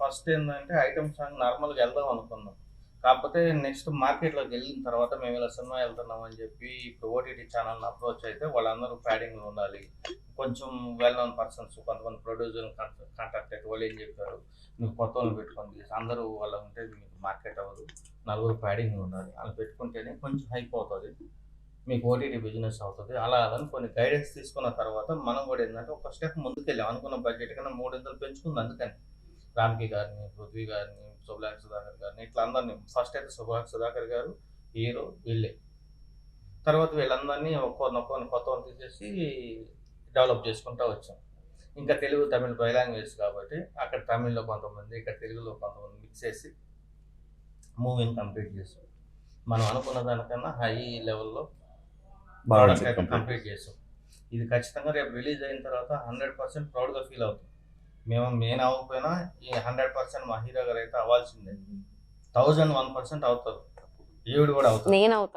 First ఏంటంటే item song నార్మల్గా వెళ్దాం అనుకున్నాం. కాకపోతే నెక్స్ట్ మార్కెట్లోకి వెళ్ళిన తర్వాత మేము ఇలా సినిమా వెళ్తున్నాం అని చెప్పి ఇప్పుడు ఓటీటీ ఛానల్ని అప్రోచ్ అయితే వాళ్ళందరూ ప్యాడింగ్లో ఉండాలి. కొంచెం వెల్ నోన్ పర్సన్స్ కొంతమంది ప్రొడ్యూసర్ కాంటాక్ట్ అయితే వాళ్ళు ఏం చెప్పారు, నువ్వు కొత్త వాళ్ళని పెట్టుకోండి, అందరూ వాళ్ళ ఉంటే మీకు మార్కెట్ అవ్వదు, నలుగురు ప్యాడింగ్ ఉండాలి, అలా పెట్టుకుంటేనే కొంచెం హైప్ అవుతుంది, మీకు ఓటీటీ బిజినెస్ అవుతుంది. అలా అని కొన్ని గైడెన్స్ తీసుకున్న తర్వాత మనం కూడా ఏంటంటే ఒక స్టెప్ ముందుకెళ్ళాం. అనుకున్న బడ్జెట్ కన్నా 3 పెంచుకుంది. అందుకని రామ్కి గారిని, పృథ్వీ గారిని, శుభలాక్ సుధాకర్ గారిని ఇట్లా అందరినీ ఫస్ట్ అయితే శుభలాక్ సుధాకర్ గారు హీరో వీళ్ళే, తర్వాత వీళ్ళందరినీ ఒక్కొక్కరిని కొత్త వాళ్ళని తీసేసి డెవలప్ చేసుకుంటూ వచ్చాం. ఇంకా తెలుగు తమిళ్ బై లాంగ్వేజ్ కాబట్టి అక్కడ తమిళ్లో కొంతమంది, ఇక్కడ తెలుగులో కొంతమంది మిక్స్ చేసి మూవీని కంప్లీట్ చేసాం. మనం అనుకున్న దానికన్నా హై లెవెల్లో ప్రోడక్ట్ అయితే కంప్లీట్ చేసాం. ఇది ఖచ్చితంగా రేపు రిలీజ్ అయిన తర్వాత 100% ప్రౌడ్గా ఫీల్ అవుతాం. నేను అవ్వకపోయినా ఈ 100% మా హీరో గారు అయితే అవ్వాల్సిందే. 1001% అవుతారు, ఈవిడ కూడా అవుతారు. నేను అవుతాను.